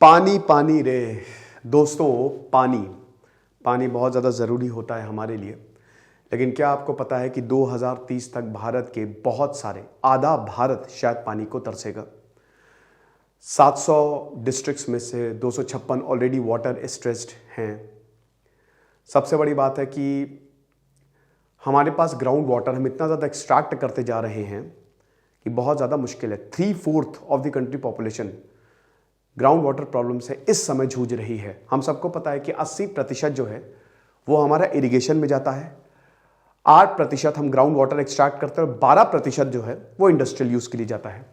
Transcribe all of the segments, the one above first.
पानी पानी रे दोस्तों, पानी पानी बहुत ज़्यादा ज़रूरी होता है हमारे लिए। लेकिन क्या आपको पता है कि 2030 तक भारत के बहुत सारे, आधा भारत शायद पानी को तरसेगा। 700 डिस्ट्रिक्ट्स में से 256 ऑलरेडी वाटर स्ट्रेस्ड हैं। सबसे बड़ी बात है कि हमारे पास ग्राउंड वाटर हम इतना ज़्यादा एक्सट्रैक्ट करते जा रहे हैं कि बहुत ज़्यादा मुश्किल है। 3/4 of the country population ground water problem से इस समय जूझ रही है। हम सबको पता है कि 80% जो है वो हमारा इरिगेशन में जाता है, 8% हम ग्राउंड वाटर एक्सट्रैक्ट करते हैं और 12% जो है वो इंडस्ट्रियल यूज़ के लिए जाता है।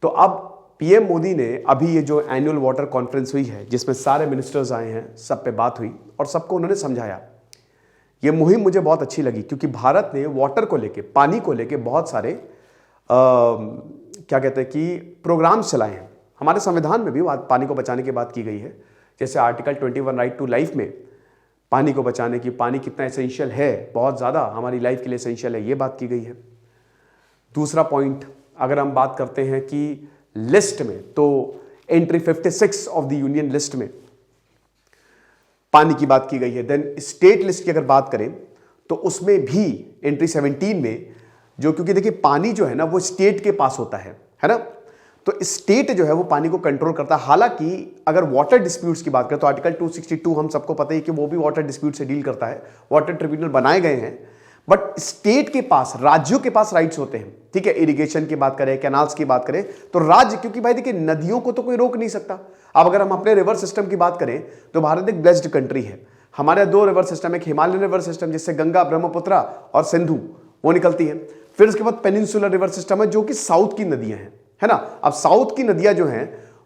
तो अब पीएम मोदी ने अभी ये जो एनुअल वाटर कॉन्फ्रेंस हुई है, जिसमें सारे मिनिस्टर्स आए हैं, सब पे बात हुई और सबको उन्होंने समझाया। ये मुहिम मुझे बहुत अच्छी लगी क्योंकि भारत ने वाटर को लेके, पानी को लेके बहुत सारे क्या कहते हैं कि प्रोग्राम्स चलाए हैं। हमारे संविधान में भी पानी को बचाने की बात की गई है। जैसे आर्टिकल 21 राइट टू लाइफ में पानी को बचाने की, पानी कितना एसेंशियल है, बहुत ज़्यादा हमारी लाइफ के लिए एसेंशियल है, ये बात की गई है। दूसरा पॉइंट अगर हम बात करते हैं कि लिस्ट में, तो entry 56 of the union list में पानी की बात की गई है। देन स्टेट लिस्ट की अगर बात करें तो उसमें भी एंट्री 17 में, जो क्योंकि देखिए पानी जो है ना वो स्टेट के पास होता है ना, तो स्टेट जो है वो पानी को कंट्रोल करता है। हालांकि अगर वाटर डिस्प्यूट्स की बात करें तो आर्टिकल 262 हम सबको पता है कि वो भी वाटर डिस्प्यूट से डील करता है। वाटर ट्रिब्यूनल बनाए गए हैं, बट स्टेट के पास, राज्यों के पास राइट्स होते हैं। ठीक है, इरिगेशन की बात करें, कैनाल्स की बात करें तो राज्य, क्योंकि भाई देखिए नदियों को तो कोई रोक नहीं सकता। अब अगर हम अपने रिवर सिस्टम की बात करें तो भारत एक ब्लेस्ड कंट्री है। हमारे 2 रिवर सिस्टम, एक हिमालयन रिवर सिस्टम जिससे गंगा, ब्रह्मपुत्र और सिंधु वो निकलती है। फिर उसके बाद पेनिनसुलर रिवर सिस्टम है जो कि साउथ की नदियां हैं, है ना। अब साउथ की नदियां जो हैं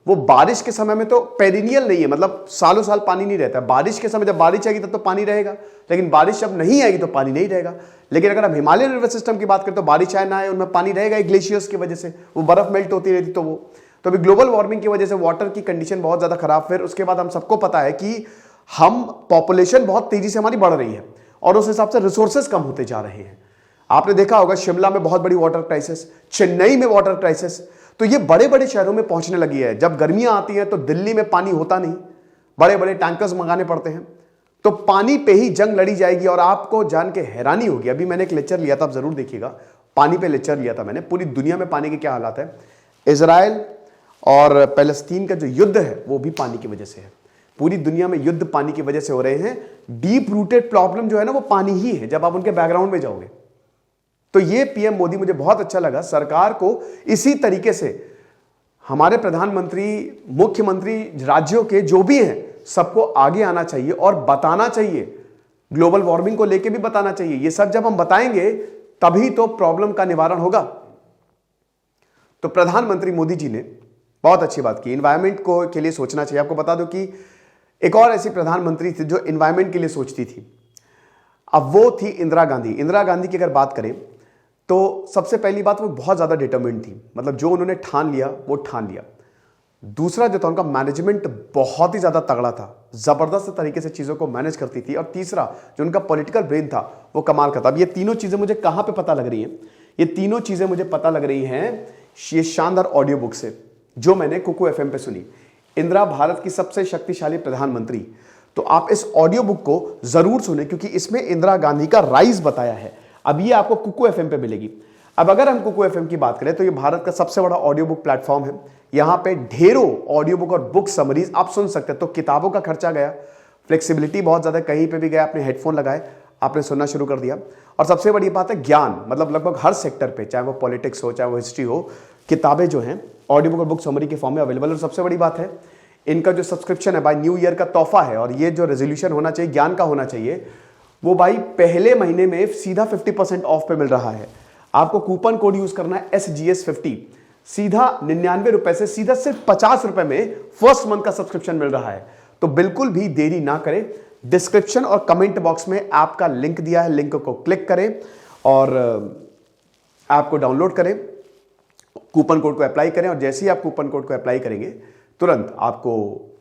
वो बारिश के समय में तो पेरिनियल नहीं है, मतलब सालों साल पानी नहीं रहता। बारिश के समय जब बारिश आएगी तब तो पानी रहेगा, लेकिन बारिश जब नहीं आएगी तो पानी नहीं रहेगा। लेकिन अगर हम हिमालयन रिवर सिस्टम की बात करें तो बारिश आए ना आए उनमें पानी रहेगा, ग्लेशियर्स की वजह से वो बर्फ मेल्ट होती रहती। तो अभी ग्लोबल वार्मिंग की वजह से वाटर की कंडीशन बहुत ज्यादा खराब। फिर उसके बाद हम सबको पता है कि हम पॉपुलेशन बहुत तेजी से हमारी बढ़ रही है और उस हिसाब से रिसोर्सेज कम होते जा रहे हैं। आपने देखा होगा शिमला में बहुत बड़ी वाटर क्राइसिस, चेन्नई में वाटर क्राइसिस, तो ये बड़े बड़े शहरों में पहुंचने लगी है। जब गर्मियां आती हैं तो दिल्ली में पानी होता नहीं, बड़े बड़े टैंकर्स मंगाने पड़ते हैं, तो पानी पे ही जंग लड़ी जाएगी। और आपको जान के हैरानी होगी, अभी मैंने एक लेक्चर लिया था, आप जरूर देखिएगा, पानी पे लेक्चर लिया था मैंने। पूरी दुनिया में पानी के क्या हालात है। इजराइल और पैलेस्तीन का जो युद्ध है वो भी पानी की वजह से है। पूरी दुनिया में युद्ध पानी की वजह से हो रहे हैं। डीप रूटेड प्रॉब्लम जो है ना वो पानी ही है, जब आप उनके बैकग्राउंड में जाओगे। तो ये पीएम मोदी मुझे बहुत अच्छा लगा। सरकार को इसी तरीके से हमारे प्रधानमंत्री, मुख्यमंत्री राज्यों के जो भी हैं, सबको आगे आना चाहिए और बताना चाहिए, ग्लोबल वार्मिंग को लेके भी बताना चाहिए। ये सब जब हम बताएंगे तभी तो प्रॉब्लम का निवारण होगा। तो प्रधानमंत्री मोदी जी ने बहुत अच्छी बात की, एनवायरमेंट को के लिए सोचना चाहिए। आपको बता दो कि एक और ऐसी प्रधानमंत्री थी जो एनवायरमेंट के लिए सोचती थी, अब वो थी इंदिरा गांधी। इंदिरा गांधी की अगर बात करें तो सबसे पहली बात, वो बहुत ज़्यादा डिटरमिन्ड थी, मतलब जो उन्होंने ठान लिया वो ठान लिया। दूसरा जो था, उनका मैनेजमेंट बहुत ही ज़्यादा तगड़ा था, ज़बरदस्त तरीके से चीज़ों को मैनेज करती थी। और तीसरा जो उनका पॉलिटिकल ब्रेन था वो कमाल का था। अब ये तीनों चीज़ें मुझे कहाँ पे पता लग रही हैं? ये तीनों चीज़ें मुझे पता लग रही हैं ये शानदार ऑडियो बुक से, जो मैंने कुकू FM पे सुनी। इंदिरा भारत की सबसे शक्तिशाली प्रधानमंत्री। तो आप इस ऑडियो बुक को ज़रूर सुने क्योंकि इसमें इंदिरा गांधी का राइज बताया है। अब ये आपको कुकू FM पे मिलेगी। अब अगर हम कुकू FM की बात करें तो ये भारत का सबसे बड़ा ऑडियो बुक प्लेटफॉर्म है। यहाँ पे ढेरों ऑडियो बुक और बुक समरीज आप सुन सकते हैं। तो किताबों का खर्चा गया, फ्लेक्सिबिलिटी बहुत ज़्यादा, कहीं पे भी गया, आपने हेडफोन लगाए, आपने सुनना शुरू कर दिया। और सबसे बड़ी बात है ज्ञान, मतलब लगभग हर सेक्टर पे, चाहे वो पॉलिटिक्स हो, चाहे वो हिस्ट्री हो, किताबें जो हैं ऑडियो बुक और बुक समरी के फॉर्म में अवेलेबल। और सबसे बड़ी बात है इनका जो सब्सक्रिप्शन है बाय न्यू ईयर का तोहफा है। और ये जो रेजोल्यूशन होना चाहिए, ज्ञान का होना चाहिए, वो भाई पहले महीने में सीधा 50% ऑफ पे मिल रहा है। आपको कूपन कोड यूज करना है SGS50, सीधा 99 रुपए से सीधा सिर्फ 50 रुपए में फर्स्ट मंथ का सब्सक्रिप्शन मिल रहा है। तो बिल्कुल भी देरी ना करें, डिस्क्रिप्शन और कमेंट बॉक्स में ऐप का लिंक दिया है, लिंक को क्लिक करें और ऐप को डाउनलोड करें, कूपन कोड को अप्लाई करें। और जैसे ही आप कूपन कोड को अप्लाई करेंगे तुरंत आपको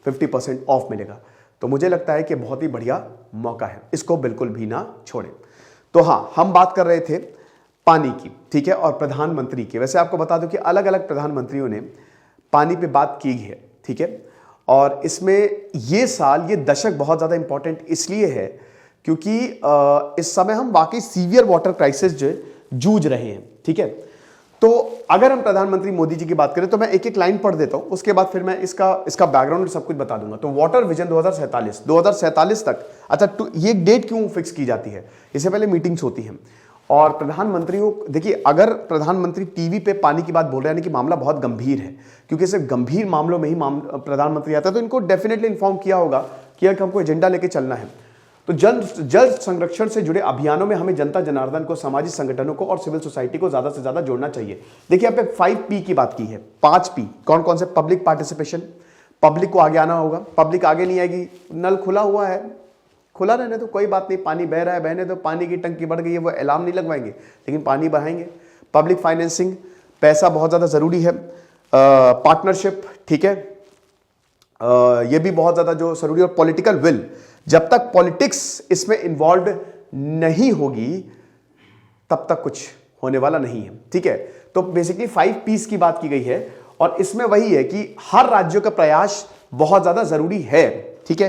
50% ऑफ मिलेगा। तो मुझे लगता है कि बहुत ही बढ़िया मौका है, इसको बिल्कुल भी ना छोड़ें। तो हाँ, हम बात कर रहे थे पानी की, ठीक है, और प्रधानमंत्री की। वैसे आपको बता दूं कि अलग अलग प्रधानमंत्रियों ने पानी पे बात की है, ठीक है। और इसमें ये साल, ये दशक बहुत ज़्यादा इंपॉर्टेंट इसलिए है क्योंकि इस समय हम वाकई सीवियर वाटर क्राइसिस जो जूझ रहे हैं, ठीक है। तो अगर हम प्रधानमंत्री मोदी जी की बात करें तो मैं एक एक लाइन पढ़ देता हूं, उसके बाद फिर मैं इसका बैकग्राउंड सब कुछ बता दूंगा। तो वाटर विजन 2047 तक, अच्छा ये डेट क्यों फिक्स की जाती है? इससे पहले मीटिंग्स होती हैं और प्रधानमंत्रियों, देखिए अगर प्रधानमंत्री टीवी पे पानी की बात बोल रहे हैं कि मामला बहुत गंभीर है, क्योंकि सिर्फ गंभीर मामलों में ही प्रधानमंत्री आता है तो इनको डेफिनेटली इन्फॉर्म किया होगा कि हमको एजेंडा लेके चलना है। तो जल संरक्षण से जुड़े अभियानों में हमें जनता जनार्दन को, सामाजिक संगठनों को और सिविल सोसाइटी को ज्यादा से ज्यादा जोड़ना चाहिए। देखिए यहाँ पे 5P की बात की है, 5P कौन कौन से? पब्लिक पार्टिसिपेशन, पब्लिक को आगे आना होगा। पब्लिक आगे नहीं आएगी, नल खुला हुआ है, खुला रहने तो कोई बात नहीं, पानी बह रहा है बहने तो, पानी की टंकी बढ़ गई है, वो अलार्म नहीं लगवाएंगे लेकिन पानी बढ़ाएंगे। पब्लिक फाइनेंसिंग, पैसा बहुत ज्यादा जरूरी है। पार्टनरशिप, ठीक है, ये भी बहुत ज्यादा जो जरूरी है। और पॉलिटिकल विल, जब तक पॉलिटिक्स इसमें इन्वॉल्व नहीं होगी तब तक कुछ होने वाला नहीं है, ठीक है। तो बेसिकली 5Ps की बात की गई है और इसमें वही है कि हर राज्यों का प्रयास बहुत ज्यादा जरूरी है, ठीक है,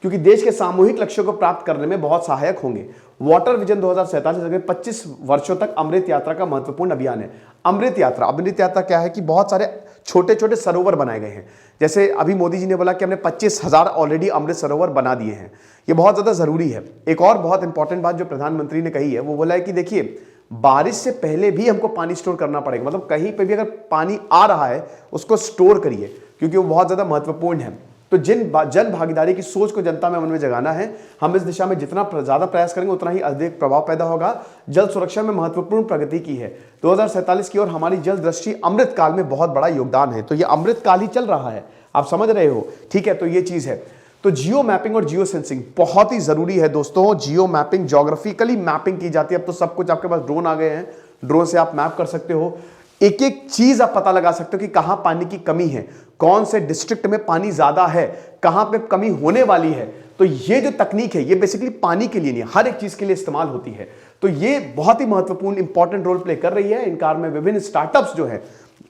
क्योंकि देश के सामूहिक लक्ष्यों को प्राप्त करने में बहुत सहायक होंगे। वाटर विजन 2047 25 वर्षों तक अमृत यात्रा का महत्वपूर्ण अभियान है। अमृत यात्रा क्या है कि बहुत सारे छोटे छोटे सरोवर बनाए गए हैं। जैसे अभी मोदी जी ने बोला कि हमने 25,000 ऑलरेडी अमृत सरोवर बना दिए हैं, ये बहुत ज्यादा जरूरी है। एक और बहुत इंपॉर्टेंट बात जो प्रधानमंत्री ने कही है वो बोला है कि देखिए बारिश से पहले भी हमको पानी स्टोर करना पड़ेगा, मतलब कहीं पे भी अगर पानी आ रहा है उसको स्टोर करिए, क्योंकि वो बहुत ज्यादा महत्वपूर्ण है। तो जन भागीदारी की सोच को जनता में मन में जगाना है। हम इस दिशा में जितना ज्यादा प्रयास करेंगे उतना ही अधिक प्रभाव पैदा होगा। जल सुरक्षा में महत्वपूर्ण प्रगति की है 2047 की, और हमारी जल दृष्टि अमृत काल में बहुत बड़ा योगदान है। तो ये अमृत काल ही चल रहा है, आप समझ रहे हो, ठीक है। तो ये चीज है। तो जियो मैपिंग और जियो सेंसिंग बहुत ही जरूरी है दोस्तों। जियो मैपिंग, ज्योग्राफिकली मैपिंग की जाती है। अब तो सब कुछ आपके पास ड्रोन आ गए हैं, ड्रोन से आप मैप कर सकते हो, एक एक चीज आप पता लगा सकते हो कि कहां पानी की कमी है, कौन से डिस्ट्रिक्ट में पानी ज्यादा है, कहां पे कमी होने वाली है। तो ये जो तकनीक है ये बेसिकली पानी के लिए नहीं, हर एक चीज के लिए इस्तेमाल होती है। तो ये बहुत ही महत्वपूर्ण इंपॉर्टेंट रोल प्ले कर रही है। इन कार में विभिन्न स्टार्टअप्स जो है,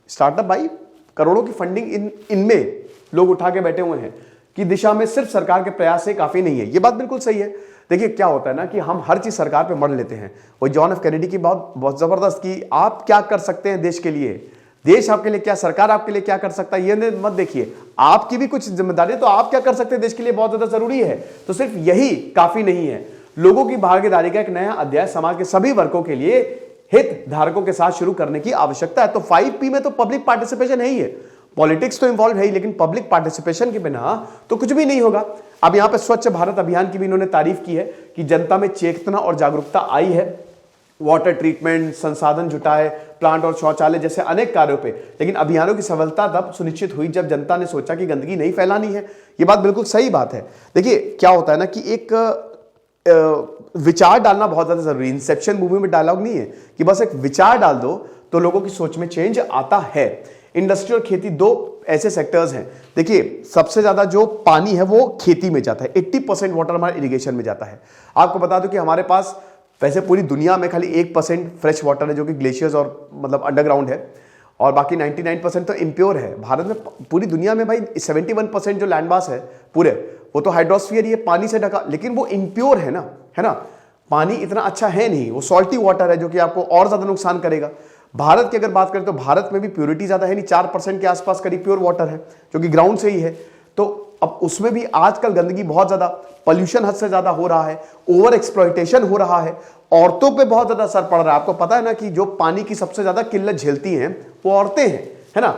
स्टार्टअप भाई करोड़ों की फंडिंग इनमें लोग उठा के बैठे हुए हैं कि दिशा में सिर्फ सरकार के प्रयास से काफी नहीं है। ये बात बिल्कुल सही है। देखिए क्या होता है ना कि हम हर चीज सरकार पे मर लेते हैं। वो जॉन एफ कैनेडी की बहुत जबरदस्त कि आप क्या कर सकते हैं देश के लिए, देश आपके लिए क्या, सरकार आपके लिए क्या कर सकता है, ये मत देखिए, आपकी भी कुछ जिम्मेदारी है। तो आप क्या कर सकते हैं देश के लिए बहुत ज्यादा जरूरी है। तो सिर्फ यही काफी नहीं है, लोगों की भागीदारी का एक नया अध्याय समाज के सभी वर्गों के लिए हित धारकों के साथ शुरू करने की आवश्यकता है। तो 5P में तो पब्लिक पार्टिसिपेशन है ही है, पॉलिटिक्स तो इन्वॉल्व है ही, लेकिन पब्लिक पार्टिसिपेशन के बिना तो कुछ भी नहीं होगा। अब यहां पे स्वच्छ भारत अभियान की भी इन्होंने तारीफ की है कि जनता में चेतना और जागरूकता आई है। वाटर ट्रीटमेंट, संसाधन जुटाए, प्लांट और शौचालय जैसे अनेक कार्यों पे। लेकिन अभियानों की सफलता तब सुनिश्चित हुई जब जनता ने सोचा कि गंदगी नहीं फैलानी है। ये बात बिल्कुल सही बात है। देखिए क्या होता है ना कि एक विचार डालना बहुत ज्यादा जरूरी है। इंसेप्शन मूवी में डायलॉग नहीं है कि बस एक विचार डाल दो तो लोगों की सोच में चेंज आता है। इंडस्ट्री और खेती दो ऐसे सेक्टर्स हैं। देखिए सबसे ज्यादा जो पानी है वो खेती में जाता है, 80% वाटर हमारे इरिगेशन में जाता है। आपको बता दूं कि हमारे पास वैसे पूरी दुनिया में खाली 1% फ्रेश वाटर है जो कि ग्लेशियर्स और मतलब अंडरग्राउंड है, और बाकी 99% तो इम्प्योर है। भारत में, पूरी दुनिया में भाई 71% जो लैंड मास है पूरे, वो तो हाइड्रोस्फीयर ही है, पानी से ढका, लेकिन वो इम्प्योर है ना। पानी इतना अच्छा है नहीं, वो सॉल्टी वाटर है जो कि आपको और ज्यादा नुकसान करेगा। भारत की अगर बात करें तो भारत में भी प्योरिटी ज्यादा है नहीं, 4% के आसपास करीब प्योर वाटर है जो कि ग्राउंड से ही है। तो अब उसमें भी आजकल गंदगी बहुत ज्यादा, पॉल्यूशन हद से ज्यादा हो रहा है, ओवर एक्सप्लॉयटेशन हो रहा है, औरतों पे बहुत ज्यादा असर पड़ रहा है। आपको पता है ना कि जो पानी की सबसे ज्यादा किल्लत झेलती हैं वो औरतें हैं, है ना।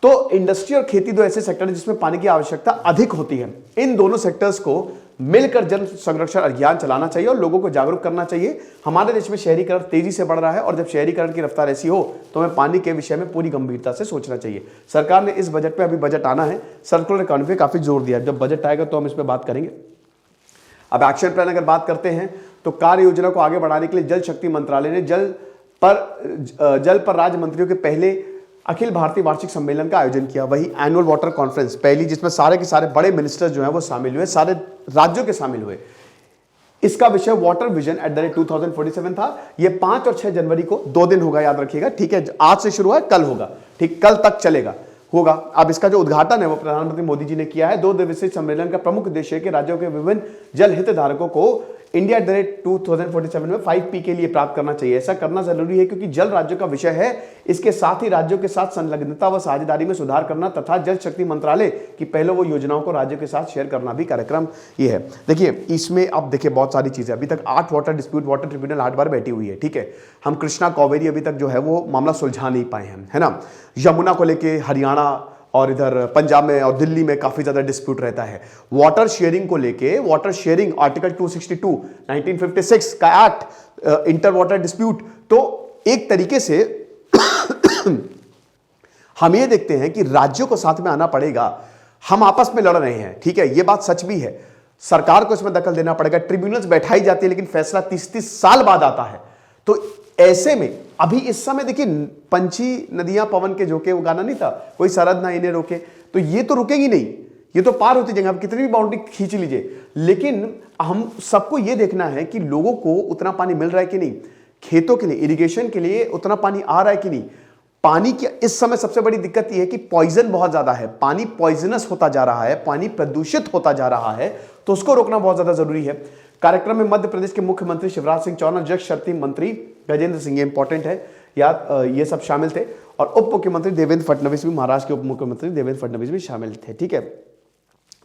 तो इंडस्ट्री और खेती दो ऐसे सेक्टर हैं जिसमें पानी की आवश्यकता अधिक होती है। इन दोनों सेक्टर्स को मिलकर जल संरक्षण अभियान चलाना चाहिए और लोगों को जागरूक करना चाहिए। हमारे देश में शहरीकरण तेजी से बढ़ रहा है और जब शहरीकरण की रफ्तार ऐसी हो तो हमें पानी के विषय में पूरी गंभीरता से सोचना चाहिए। सरकार ने इस बजट पे, अभी बजट आना है, सर्कुलर इकोनॉमी पे काफी जोर दिया है। जब बजट आएगा तो हम इस पे बात करेंगे। अब एक्शन प्लान अगर बात करते हैं तो कार्य योजना को आगे बढ़ाने के लिए जल शक्ति मंत्रालय ने जल पर राज्य मंत्रियों के पहले अखिल भारतीय वार्षिक सम्मेलन का आयोजन किया, वही एनुअल वाटर कॉन्फ्रेंस पहली, जिसमें सारे के सारे बड़े मिनिस्टर्स जो हैं वो शामिल हुए, सारे राज्यों के शामिल हुए। इसका विषय वाटर विजन @ 2047 था। ये 5 और 6 जनवरी को 2 दिन होगा, याद रखिएगा, ठीक है। आज से शुरू है, कल होगा, ठीक, कल तक चलेगा। होगा। अब इसका जो उद्घाटन है वो प्रधानमंत्री मोदी जी ने किया है। 2 दिवसीय सम्मेलन का प्रमुख उद्देश्य है कि राज्यों के विभिन्न जल हितधारकों को इंडिया डायरेक्ट 2047 में 5P के लिए प्राप्त करना चाहिए। ऐसा करना जरूरी है क्योंकि जल राज्यों का विषय है। इसके साथ ही राज्यों के साथ संलग्नता व साझेदारी में सुधार करना तथा जल शक्ति मंत्रालय की पहले वो योजनाओं को राज्यों के साथ शेयर करना भी कार्यक्रम ये है। देखिए इसमें अब देखिए बहुत सारी चीजें, अभी तक 8 वाटर डिस्प्यूट वाटर ट्रिब्यूनल 8 बार बैठी हुई है, ठीक है। हम कृष्णा कावेरी अभी तक जो है वो मामला सुलझा नहीं पाए हैं, है ना। यमुना को लेके हरियाणा और इधर पंजाब में और दिल्ली में काफी ज्यादा डिस्प्यूट रहता है। वाटर शेयरिंग को लेके, वाटर शेयरिंग आर्टिकल 262 1956 का एक्ट, इंटर वाटर डिस्प्यूट, तो एक तरीके से हम ये देखते हैं कि राज्यों को साथ में आना पड़ेगा। हम आपस में लड़ रहे हैं, ठीक है, ये बात सच भी है। सरकार को इसमें दखल देना पड़ेगा। ट्रिब्यूनल्स बैठाई जाती है लेकिन फैसला 30-30 साल बाद आता है। तो ऐसे में अभी इस समय देखिए, पंछी नदियां पवन के झोंके, वो गाना नहीं था, कोई सरहद ना इन्हें रोके, तो ये तो रुकेगी नहीं, ये तो पार होती जाएंगे। आप कितनी भी बाउंड्री खींच लीजिए, लेकिन हम सबको ये देखना है कि लोगों को उतना पानी मिल रहा है कि नहीं, खेतों के लिए, इरिगेशन के लिए उतना पानी आ रहा है कि नहीं। पानी की इस समय सबसे बड़ी दिक्कत यह है कि पॉइजन बहुत ज्यादा है, पानी पॉइजनस होता जा रहा है, पानी प्रदूषित होता जा रहा है, तो उसको रोकना बहुत ज्यादा जरूरी है। कार्यक्रम में मध्य प्रदेश के मुख्यमंत्री शिवराज सिंह चौहान, जल शक्ति मंत्री गजेंद्र सिंह, ये इंपॉर्टेंट है याद, ये सब शामिल थे। और उप मुख्यमंत्री देवेंद्र फडणवीस भी, महाराष्ट्र के उप मुख्यमंत्री देवेंद्र फडणवीस भी शामिल थे, ठीक है।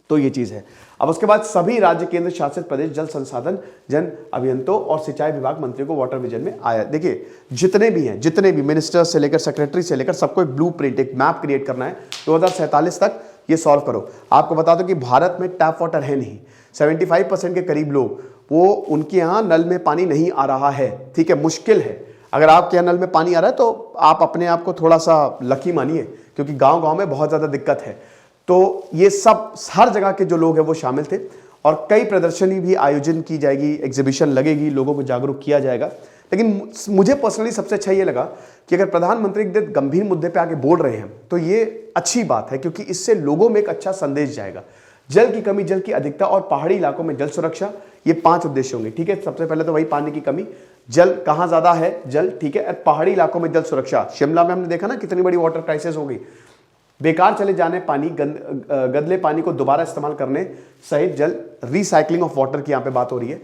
तो ये चीज है। अब उसके बाद सभी राज्य केंद्र शासित प्रदेश जल संसाधन, जन अभियंतों और सिंचाई विभाग मंत्रियों को वाटर विजन में आया। देखिए जितने भी हैं, जितने भी मिनिस्टर से लेकर सेक्रेटरी से लेकर सबको एक ब्लूप्रिंट, एक मैप क्रिएट करना है 2047 तक, ये सॉल्व करो। आपको बता दो कि भारत में टैप वाटर है नहीं, 75% के करीब लोग, वो उनके यहाँ नल में पानी नहीं आ रहा है, ठीक है, मुश्किल है। अगर आपके यहाँ नल में पानी आ रहा है तो आप अपने आप को थोड़ा सा लकी मानिए, क्योंकि गांव गांव में बहुत ज्यादा दिक्कत है। तो ये सब हर जगह के जो लोग हैं वो शामिल थे और कई प्रदर्शनी भी आयोजन की जाएगी, एग्जीबिशन लगेगी, लोगों को जागरूक किया जाएगा। लेकिन मुझे पर्सनली सबसे अच्छा ये लगा कि अगर प्रधानमंत्री एक गंभीर मुद्दे पे आके बोल रहे हैं तो ये अच्छी बात है, क्योंकि इससे लोगों में एक अच्छा संदेश जाएगा। जल की कमी, जल की अधिकता और पहाड़ी इलाकों में जल सुरक्षा, ये 5 उद्देश्य होंगे, ठीक है। सबसे पहले तो वही पानी की कमी, जल कहां ज्यादा है जल, ठीक है। पहाड़ी इलाकों में जल सुरक्षा, शिमला में हमने देखा ना कितनी बड़ी वाटर क्राइसिस हो गई। बेकार चले जाने पानी, गंदले पानी को दोबारा इस्तेमाल करने सहित जल रिसाइकलिंग ऑफ वाटर की यहाँ पे बात हो रही है।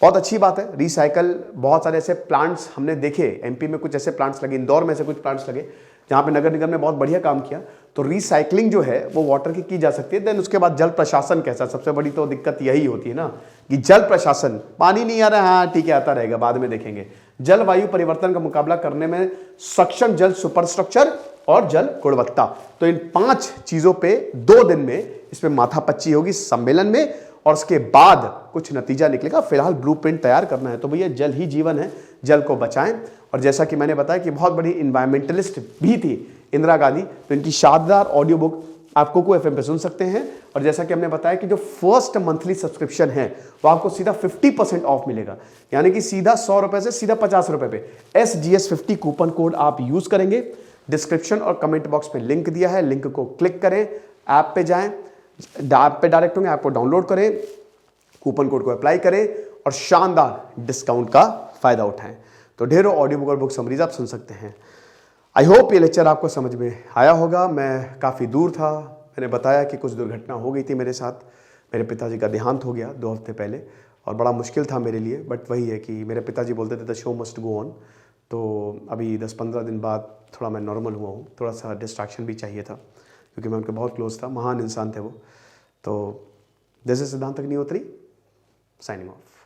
बहुत अच्छी बात है, रिसाइकल। बहुत सारे ऐसे प्लांट्स हमने देखे, एमपी में कुछ ऐसे प्लांट्स लगे, इंदौर में ऐसे कुछ प्लांट्स लगे जहाँ पे नगर निगम ने बहुत बढ़िया काम किया। तो रिसाइकलिंग जो है वो वाटर की जा सकती है। देन उसके बाद जल प्रशासन कैसा, सबसे बड़ी तो दिक्कत यही होती है ना कि जल प्रशासन, पानी नहीं आ रहा है, हाँ ठीक है आता रहेगा, बाद में देखेंगे। जलवायु परिवर्तन का मुकाबला करने में सक्षम जल सुपरस्ट्रक्चर और जल गुणवत्ता। तो इन 5 चीजों पे 2 दिन में इसमें माथापच्ची होगी सम्मेलन में, और उसके बाद कुछ नतीजा निकलेगा। फिलहाल ब्लूप्रिंट तैयार करना है। तो भैया जल ही जीवन है, जल को बचाएं। और जैसा कि मैंने बताया कि बहुत बड़ी इन्वायरमेंटलिस्ट भी थी इंदिरा गांधी, तो इनकी शानदार ऑडियो बुक आप कोको एफएम पे सुन सकते हैं। और जैसा कि हमने बताया कि जो फर्स्ट मंथली सब्सक्रिप्शन है वो आपको सीधा 50% ऑफ मिलेगा, यानी कि सीधा 100 रुपए से सीधा 50 रुपए पे SGS50 कूपन कोड आप यूज करेंगे। डिस्क्रिप्शन और कमेंट बॉक्स में लिंक दिया है, लिंक को क्लिक करें, ऐप पे जाएं, ऐप पे डायरेक्ट होंगे, ऐप को डाउनलोड करें, कूपन कोड को अप्लाई करें और शानदार डिस्काउंट का फायदा उठाएं। तो ढेरों ऑडियो बुक और बुक समरीज आप सुन सकते हैं। आई होप ये लेक्चर आपको समझ में आया होगा। मैं काफ़ी दूर था, मैंने बताया कि कुछ दुर्घटना हो गई थी मेरे साथ। मेरे पिताजी का देहांत हो गया 2 हफ्ते पहले और बड़ा मुश्किल था मेरे लिए, बट वही है कि मेरे पिताजी बोलते थे the show must go on. तो अभी 10-15 दिन बाद थोड़ा मैं नॉर्मल हुआ हूँ। थोड़ा सा डिस्ट्रैक्शन भी चाहिए था क्योंकि मैं उनके बहुत क्लोज था, महान इंसान थे वो। तो दिस इज सिद्धांत अग्निहोत्री साइनिंग ऑफ।